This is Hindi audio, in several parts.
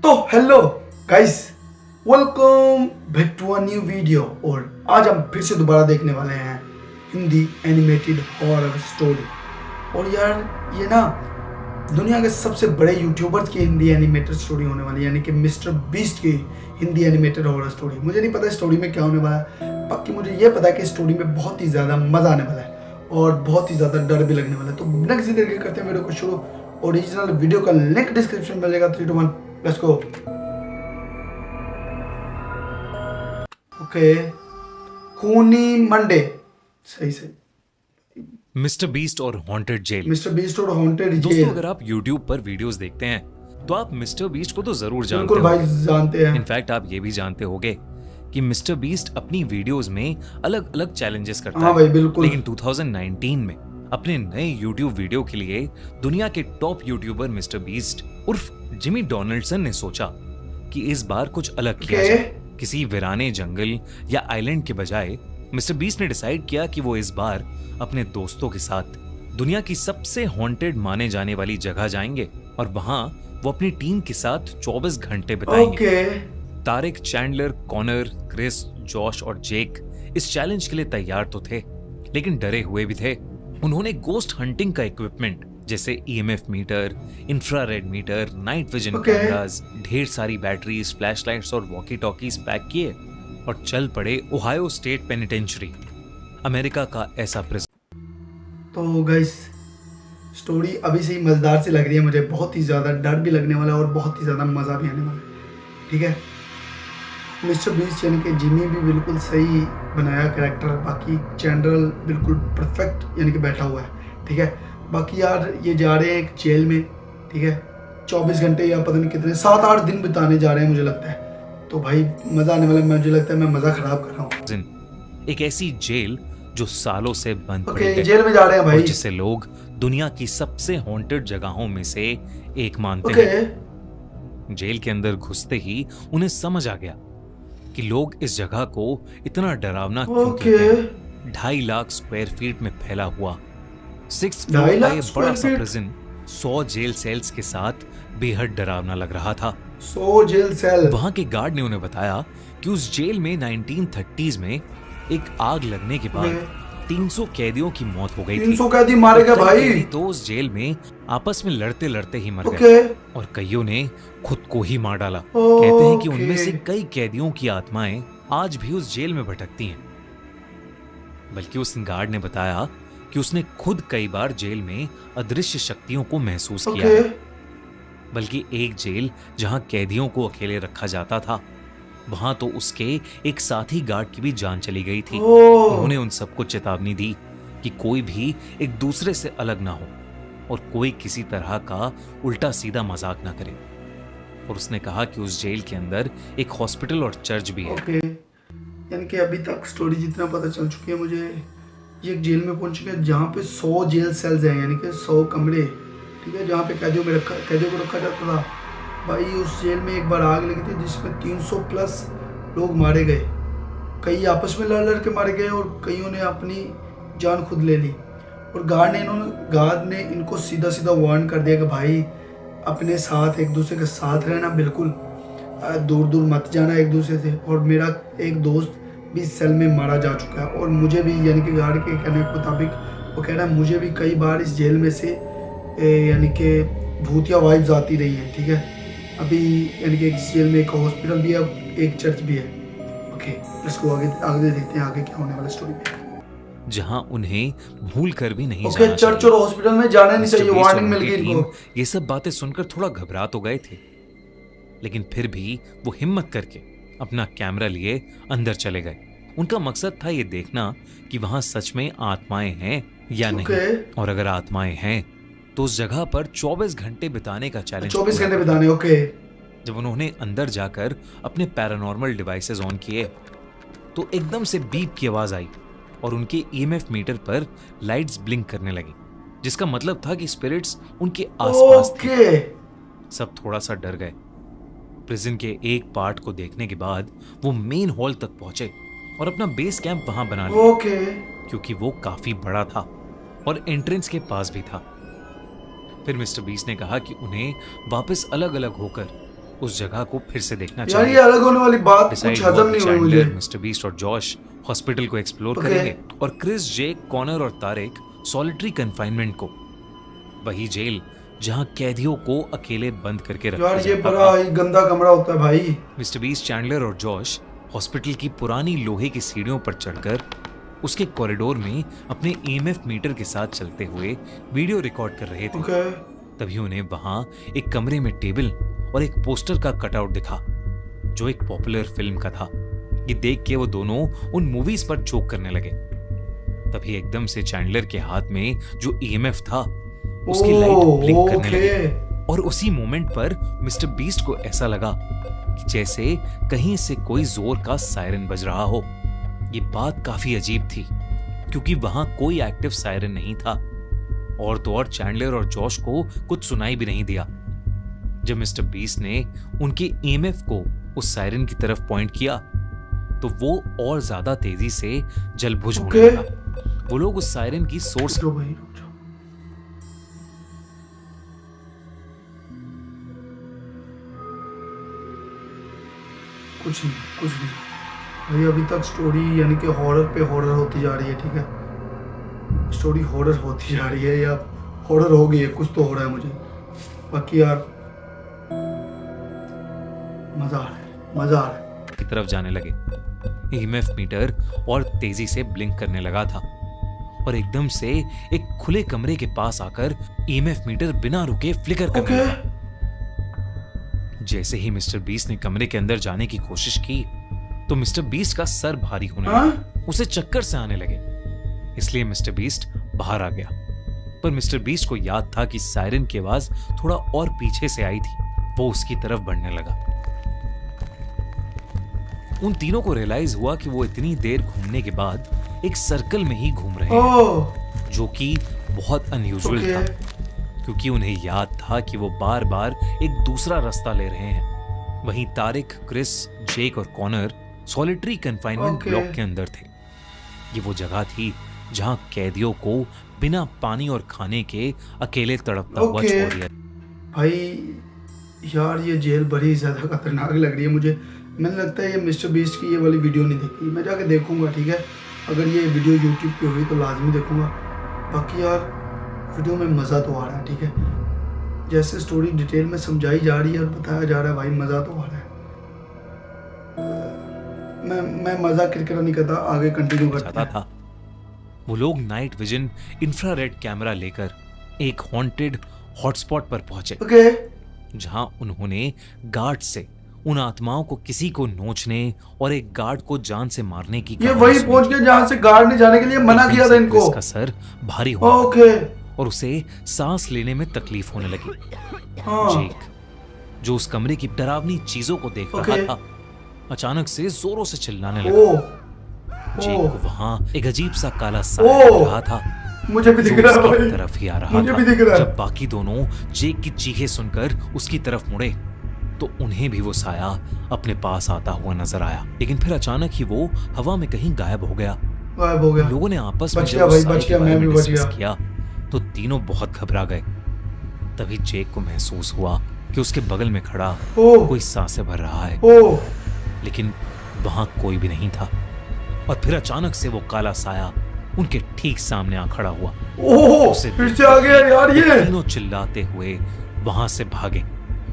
तो hello guys, welcome back to a new video. और आज हम फिर से दोबारा देखने वाले हैं हिंदी एनिमेटेड हॉरर स्टोरी। और यार ये ना दुनिया के सबसे बड़े यूट्यूबर्स की हिंदी एनिमेटेड स्टोरी होने वाली है, यानी कि मिस्टर बीस्ट की हिंदी एनिमेटेड हॉरर स्टोरी। मुझे नहीं पता स्टोरी में क्या होने वाला है, बाकी मुझे ये पता है कि स्टोरी में बहुत ही ज़्यादा मज़ा आने वाला है और बहुत ही ज़्यादा डर भी लगने वाला है। तो बिना किसी तरीके करते हैं वीडियो को शुरू। ओरिजिनल वीडियो का लिंक डिस्क्रिप्शन में मिलेगा। 3 2 1 लेट्स गो। ओके, खूनी मंडे, सही सही। मिस्टर बीस्ट और हॉन्टेड जेल। मिस्टर बीस्ट और हॉन्टेड दोस्तों, जेल। अगर आप YouTube पर वीडियोस देखते हैं तो आप मिस्टर बीस्ट को तो जरूर जानते बिल्कुल हो। भाई जानते हैं। इनफैक्ट आप ये भी जानते होंगे कि मिस्टर बीस्ट अपनी वीडियोस में अलग अलग चैलेंजेस करता हाँ है। भाई बिल्कुल। लेकिन 2019 में अपने नए YouTube वीडियो के लिए दुनिया के टॉप यूट्यूबर मिस्टर बीस्ट उर्फ जिमी डोनाल्डसन ने सोचा कि इस बार कुछ अलग किया जाए। किसी वीराने जंगल या आइलैंड के बजाय मिस्टर बीस्ट ने डिसाइड किया कि वो इस बार अपने दोस्तों के साथ दुनिया की सबसे हॉन्टेड माने जाने वाली जगह जाएंगे और वहां वो अपनी टीम के साथ 24 घंटे बिताएंगे। Tariq, Chandler, Connor, Chris, Josh और जेक इस चैलेंज के लिए तैयार तो थे, लेकिन डरे हुए भी थे। उन्होंने गोस्ट हंटिंग का इक्विपमेंट जैसे EMF meter, infrared meter, night vision cameras, ढेर सारी बैटरीज, फ्लैशलाइट्स और वॉकी टॉकीज पैक किए और चल पड़े ओहायो स्टेट पेनिटेंशियरी, अमेरिका का ऐसा प्रिजन। तो गाइस स्टोरी अभी से ही मजेदार सी लग रही है मुझे। बहुत ही ज़्यादा डर भी लगने वाला है और बहुत ही ज़्यादा मज़ा भी आने वाला है। ठीक है, मिस्टर बीस्ट यानी कि जिमी भी बिल्कुल सही बनाया कैरेक्टर। बाकी चैंडल बिल्कुल परफेक्ट यानी कि बैठा हुआ है। ठीक है, बाकी यार ये जा रहे हैं एक जेल में। ठीक है, 24 घंटे या पता नहीं कितने 7-8 दिन बिताने जा रहे हैं मुझे लगता है। तो भाई मज़ा आने वाला है। मुझे लगता है मैं मज़ा ख़राब कर रहा हूँ। एक ऐसी जेल जो सालों से बंद पड़ी है, जेल में जा रहे हैं भाई, जिसे लोग दुनिया की सबसे हॉन्टेड जगहों में से एक मानते हैं। जेल के अंदर घुसते ही उन्हें समझ आ गया कि लोग इस जगह को इतना डरावना क्यों कहते हैं। 2.5 लाख स्क्वायर फीट में फैला हुआ 6 फ्लोर का ये बड़ा सा प्रिजन 100 जेल सेल्स के साथ बेहद डरावना लग रहा था। 100 जेल सेल। वहां के गार्ड ने उन्हें बताया कि उस जेल में 1930s में एक आग लगने के बाद 300 कैदियों की मौत हो गई थी। 300 कैदी मारे गए भाई। तो उस जेल में आपस में लड़ते लड़ते ही मर गए और कईयों ने खुद को ही मार डाला। कहते हैं कि उनमें से कई कैदियों की आत्माएं आज भी उस जेल में भटकती हैं। बल्कि उस गार्ड ने बताया कि उसने खुद कई बार जेल में अदृश्य शक्तियों को महसूस किया है। बल्कि एक जेल जहां कैदियों को अकेले रखा जाता था, वहां तो उसके एक साथी गार्ड की भी जान चली गई थी। उन्होंने उन सबको चेतावनी दी कि कोई भी एक दूसरे से अलग ना हो और कोई किसी तरह का उल्टा सीधा मजाक ना करे। और उसने कहा कि उस जेल के अंदर एक हॉस्पिटल और चर्च भी है। यानी कि अभी तक स्टोरी जितना पता चल चुकी है मुझे, ये एक जेल में पहुंच चुके हैं जहाँ पे 100 जेल सेल्स हैं, यानी कि 100 कमरे। ठीक है, जहाँ पे कैदियों को रखा जाता था। भाई उस जेल में एक बार आग लगी थी जिसमें 300 प्लस लोग मारे गए। कई आपस में लड़ के मारे गए और कईयों ने अपनी जान खुद ले ली। और गार्ड ने इनको सीधा सीधा वार्न कर दिया कि भाई अपने साथ एक दूसरे के साथ रहना, बिल्कुल दूर दूर मत जाना एक दूसरे से। और मेरा एक दोस्त भी सेल में मारा जा चुका है और मुझे भी, यानी कि गार्ड के कहने के मुताबिक वो कह रहा है मुझे भी कई बार इस जेल में से यानी कि भूतिया वाइब्स आती रही हैं। ठीक है, अभी यानी कि इस जेल में एक हॉस्पिटल भी है, एक चर्च भी है। ओके, इसको आगे देखते हैं आगे क्या होने वाला स्टोरी में। जहां उन्हें भूल कर भी नहीं जाना चर्च और हॉस्पिटल में जाना नहीं चाहिए, वार्निंग मिल गई इनको। ये सब बातें सुनकर थोड़ा घबरा तो गए थे, लेकिन फिर भी वो हिम्मत करके अपना कैमरा लिए अंदर चले गए। उनका मकसद था ये देखना कि वहां सच में आत्माएं हैं या नहीं, और अगर आत्माएं हैं तो उस जगह पर 24 घंटे बिताने का चैलेंज। 24 घंटे बिताने। ओके। जब उन्होंने अंदर जाकर अपने पैरानॉर्मल डिवाइसेस ऑन किए तो एकदम से बीप की आवाज आई और उनके EMF मीटर पर लाइट्स ब्लिंक करने लगी, जिसका मतलब था कि स्पिरिट्स उनके आसपास थे। सब थोड़ा सा डर गए। प्रिजन के एक पार्ट को देखने के बाद वो मेन हॉल तक पहुंचे और अपना बेस कैंप वहां बना लिया, क्योंकि वो काफी बड़ा था और एंट्रेंस के पास भी था। फिर मिस्टर बीस्ट ने कहा कि उन्हें वापस अलग अलग होकर उस जगह को फिर से देखना यार चाहिए। ये अलग होने वाली बात Decide कुछ हजम what नहीं हुई मुझे। चैंडलर, मिस्टर बीस्ट और जॉश हॉस्पिटल को एक्सप्लोर Okay. करेंगे और क्रिस, जेक, कॉनर और तारिक सॉलिटरी कन्फाइनमेंट को, वही जेल जहां कैदियों को अकेले बंद करके यार रखा ये जाता बड़ा था। ही गंदा कमरा होता है भाई। मिस्टर बीस्ट, चैंडलर और जॉश हॉस्पिटल की पुरानी लोहे की सीढ़ियों पर चढ़कर उसके कॉरिडोर में अपने ईएमएफ मीटर के साथ चलते हुए वीडियो रिकॉर्ड कर रहे थे। ओके तभी उन्हें वहां एक कमरे में टेबल और एक पोस्टर का कटआउट दिखा जो एक पॉपुलर फिल्म का था। ये देख के वो दोनों उन मूवीज पर जोक करने लगे। तभी एकदम से चैंडलर के हाथ में जो ईएमएफ था उसकी लाइट ब्लिंक करने लगी और उसी मोमेंट पर मिस्टर बीस्ट को ऐसा लगा कि जैसे कहीं से कोई जोर का सायरन बज रहा हो। ये बात काफी अजीब थी क्योंकि वहां कोई एक्टिव सायरन नहीं था और तो और चैंडलर और जॉश को कुछ सुनाई भी नहीं दिया। जब मिस्टर बीस्ट ने उनके ईएमएफ को उस सायरन की तरफ पॉइंट किया तो वो और ज्यादा तेजी से जलबुझ होने लगा। वो लोग उस सायरन की सोर्स रुक जाओ भाई, रुक जाओ। कुछ नहीं भाई, अभी तक स्टोरी यानी कि हॉरर पे हॉरर होती जा रही है। ठीक है, स्टोरी हॉरर होती जा रही है या हॉरर हो गई है, कुछ तो हो रहा है मुझे। बाकी यार मजा आ रहा है। की तरफ जाने लगे। ईएमएफ मीटर और तेजी से ब्लिंक करने लगा था और एकदम से एक खुले कमरे के पास आकर ईएमएफ मीटर बिना रुके फ्लिकर करने लगा। जैसे ही मिस्टर बीस्ट ने कमरे के अंदर जाने की कोशिश की तो मिस्टर बीस्ट का सर भारी होने लगा। उसे चक्कर से आने लगे, इसलिए मिस्टर बीस्ट बाहर आ गया। पर मिस्टर बीस्ट को याद था कि सायरन की आवाज थोड़ा और पीछे से आई थी। वो उसकी तरफ बढ़ने लगा। उन तीनों को रियलाइज हुआ कि वो इतनी देर घूमने के बाद एक सर्कल में ही घूम रहे हैं, जो कि बहुत अनयूजुअल था क्योंकि उन्हें याद था कि वो बार बार एक दूसरा रास्ता ले रहे हैं। वहीं तारिक, क्रिस, जेक और कॉनर सॉलिटरी कन्फाइनमेंट ब्लॉक के अंदर थे। ये वो जगह थी जहां कैदियों को बिना पानी और खाने के अकेले तड़पता हुआ छोड़ दिया। भाई यार ये जेल बड़ी ज्यादा खतरनाक लग रही है मुझे। मैंने लगता है ये मिस्टर बीस्ट की ये वाली वीडियो नहीं देखी, मैं जाके देखूंगा। ठीक है, अगर ये वीडियो यूट्यूब पे हुई तो लाजमी देखूंगा। बाकी यार वीडियो में मज़ा तो आ रहा है। ठीक है, जैसे स्टोरी डिटेल में समझाई जा रही है और बताया जा रहा है, भाई मज़ा तो आ रहा है। मैं मज़ा क्रिकेट नहीं करता, आगे कंटिन्यू करता था। वो लोग नाइट विजन इंफ्रारेड कैमरा लेकर एक हॉन्टेड हॉटस्पॉट पर पहुंचे, जहां उन्होंने गार्ड से उन आत्माओं को किसी को नोचने और एक गार्ड को जान से मारने की ये वही पहुंच गए जहां से गार्ड ने जाने के लिए मना किया था इनको। इसका सर भारी हो और उसे सांस लेने में तकलीफ होने लगी। जेक जो उस कमरे की डरावनी चीजों को देख रहा था अचानक से जोरों से चिल्लाने लगा। जेक को वहां एक अजीब सा काला साया दिख रहा था। मुझे भी दिख रहा है भाई, तरफ ही आ रहा मुझे था। भी दिख रहा है। जब बाकी दोनों जेक की चीखें सुनकर उसकी तरफ मुड़े तो उन्हें भी वो साया अपने पास आता हुआ नजर आया, लेकिन फिर अचानक ही वो हवा में कहीं गायब हो गया। लोगों ने आपस में जब उस साए के बारे में डिस्कस किया तो तीनों बहुत घबरा गए। तभी जेक को महसूस हुआ कि उसके बगल में खड़ा कोई सांसें भर रहा है, लेकिन वहां कोई भी नहीं था। और फिर अचानक से वो काला साया उनके ठीक सामने आ खड़ा हुआ। फिर से आ गया यार ये। तीनों चिल्लाते हुए वहां से भागे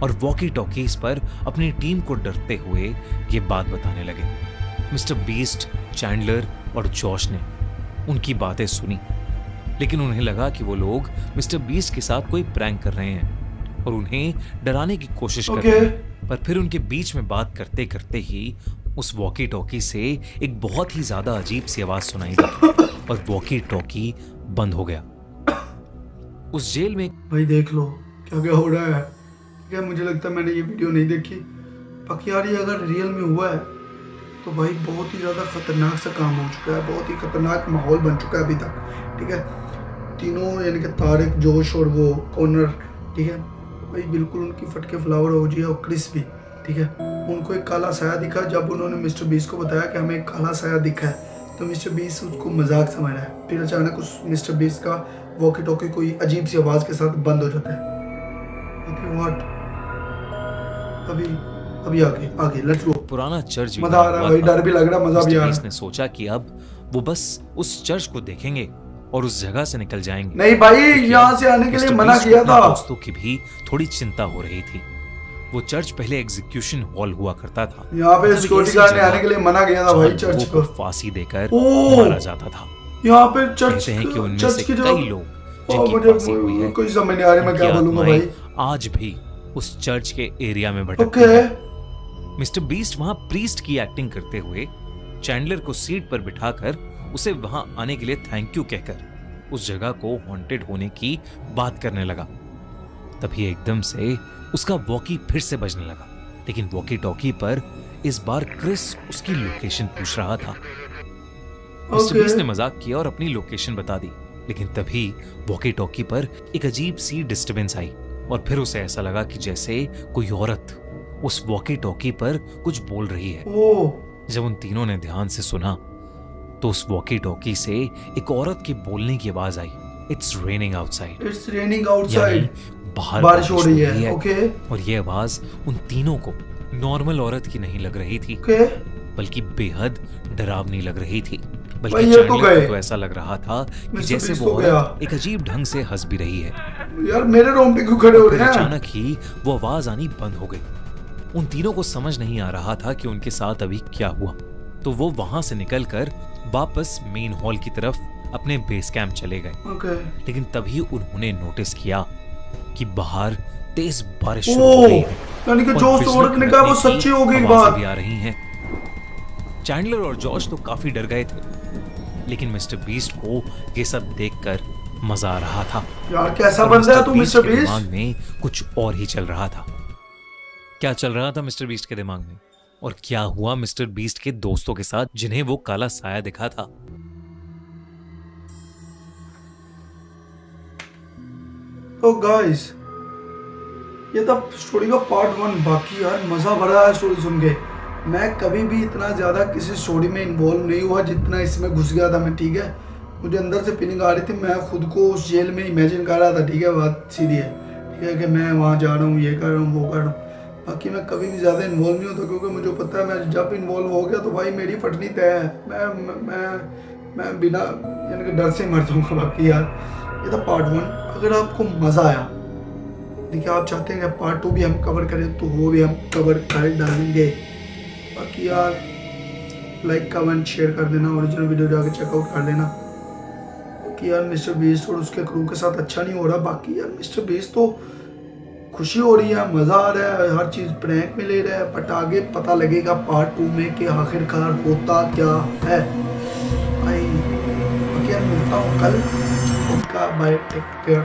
और वॉकी टॉकीज पर अपनी टीम को डरते हुए ये बात बताने लगे। मिस्टर बीस्ट, चैंडलर और जॉश ने उनकी बातें सुनी, लेकिन उन्हें लगा कि वो लोग मिस्टर बीस्ट के साथ कोई प्रैंक कर रहे हैं और उन्हें डराने की कोशिश कर रहे हैं। पर फिर उनके बीच में बात करते करते ही उस वॉकी टॉकी से एक बहुत ही ज्यादा अजीब सी आवाज सुनाई दी और वॉकी टॉकी बंद हो गया। उस जेल में भाई देख लो क्या क्या हो रहा है। क्या मुझे लगता है मैंने ये वीडियो नहीं देखी। बाकी यार ये अगर रियल में हुआ है तो भाई बहुत ही ज़्यादा खतरनाक सा काम हो चुका है, बहुत ही खतरनाक माहौल बन चुका है अभी तक। ठीक है, तीनों यानी कि तारिक, जोश और वो कॉर्नर, ठीक है भाई बिल्कुल उनकी फटके फ्लावर हो जी। और क्रिस भी, ठीक है, उनको एक काला साया दिखा। जब उन्होंने मिस्टर बीस्ट को बताया कि हमें एक काला साया दिखा है तो मिस्टर बीस्ट उसको मजाक समझ रहा है। फिर अचानक उस मिस्टर बीस्ट का वॉकी टॉकी कोई अजीब सी आवाज़ के साथ बंद हो जाता है। व्हाट अभी आगे आगे लेट्स गो। पुराना चर्च भी मजा आ रहा है भाई, डर भी लग रहा है, मजा भी आ रहा बीस्ट है। ने सोचा कि अब वो बस उस चर्च को देखेंगे और उस जगह से निकल जाएंगे। नहीं भाई, लेकिन यहाँ से आने के लिए मिस्टर मना बीस्ट को किया अपने था। दोस्तों की भी थोड़ी चिंता हो रही थी। वो चर्च पहले एग्जीक्यूशन हॉल हुआ करता था। यहाँ पे मतलब एक सिक्योरिटी ऐसी गार्ड ने जगह आने के लिए मना किया था जहाँ भाई चर्च लोगों को। को फांसी देकर ओह! मारा जाता था। यहाँ पे चर्च कहते हैं कि उनमें चर्च से की कई जगह लोग जिनकी फांसी हुई है, कोई समझ नहीं आ रही मैं क्या उनकी बोलूंगा आत्माएं भाई। आज भी उस चर्च के एरिया में भटकती ओके हैं। मिस्टर बीस्ट वहां प्रीस्ट की एक्टिंग करते हुए चैंडलर को सीट पर बिठाकर उसे वहां आने के लिए थैंक यू कहकर उस जगह को हॉन्टेड होने की बात करने लगा। तभी एकदम से उसका वॉकी फिर से बजने लगा, लेकिन वॉकी टॉकी पर इस बार क्रिस उसकी लोकेशन पूछ रहा था। मिस्टर बीस्ट ने मजाक किया और अपनी लोकेशन बता दी, लेकिन तभी वॉकी टॉकी पर एक अजीब सी डिस्टरबेंस आई और फिर उसे ऐसा लगा कि जैसे कोई औरत उस वॉकी टॉकी पर कुछ बोल रही है। जब उन तीनों ने ध्यान से सुना तो उस वॉकी टॉकी से एक औरत के बोलने की आवाज आई, it's raining outside. It's raining outside, बाहर बारिश हो रही है। ओके और ये आवाज उन तीनों को नॉर्मल औरत की नहीं लग रही थी, ओके बल्कि बेहद डरावनी लग रही थी। भाई बल्कि ये तो चैंडलर गए। को ऐसा लग रहा था कि मिस्टर जैसे बीस्ट वो तो गया। औरत एक अजीब ढंग से हंस भी रही है। यार मेरे रोंगटे क्यों खड़े हो फिर रहे हैं? अचानक ही वो आवाज आनी बंद हो गई। उन तीनों को समझ नहीं आ रहा था कि उनके साथ अभी क्या हुआ, तो वो वहां से निकलकर वापस मेन हॉल की तरफ अपने बेस कैंप चले गए। ओके लेकिन तभी उन्होंने नोटिस किया कि बाहर तेज बारिश शुरू हो ओह, गई है यानी कि और जो बिजली औरत ने कहा वो कड़कने की सच्ची हो गई आवाजें बात। भी आ रही हैं। चैंडलर और जॉर्ज तो काफी डर गए थे, लेकिन मिस्टर बीस्ट को ये सब देखकर मजा आ रहा था। यार कैसा और बंदा है तू मिस्टर के बीस्ट। दिमाग में कुछ और ही चल रहा था। क्या चल रहा था मिस्टर बीस्ट के दिमाग में, और क्या हुआ मिस्टर बीस्ट के दोस्तों के साथ जिन्हें वो काला साया दिखा था? तो गाइस ये था स्टोरी का पार्ट 1। बाकी यार मजा भरा है स्टोरी सुन के। मैं कभी भी इतना ज्यादा किसी स्टोरी में इन्वॉल्व नहीं हुआ जितना इसमें घुस गया था मैं, ठीक है। मुझे अंदर से फीलिंग आ रही थी, मैं खुद को उस जेल में इमेजिन कर रहा था, ठीक है। बात सीधी है, ठीक है, कि मैं वहाँ जा रहा हूँ, ये कर रहा हूँ, वो कर रहा हूँ। बाकी मैं कभी भी ज़्यादा इन्वॉल्व नहीं होता, क्योंकि मुझे पता है मैं जब इन्वॉल्व हो गया तो भाई मेरी फटनी तय है। मैं बिना यानी कि डर से मर जाऊँगा। बाकी यार ये था पार्ट 1। अगर आपको मज़ा आया, देखिए आप चाहते हैं कि पार्ट 2 भी हम कवर करें, तो वो भी हम कवर कर डालेंगे। बाकी यार लाइक कमेंट शेयर कर देना, ओरिजिनल वीडियो जाके चेकआउट कर लेना कि यार मिस्टर बीस्ट और उसके क्रू के साथ अच्छा नहीं हो रहा। बाकी यार मिस्टर बीस्ट तो खुशी हो रही है, मज़ा आ रहा है, हर चीज़ प्रैंक में ले रहा है। बट आगे पता लगेगा पार्ट 2 में कि आखिरकार होता क्या है भाई। बाकी यार मिलता हूँ कल। उनका बाय, टेक केयर।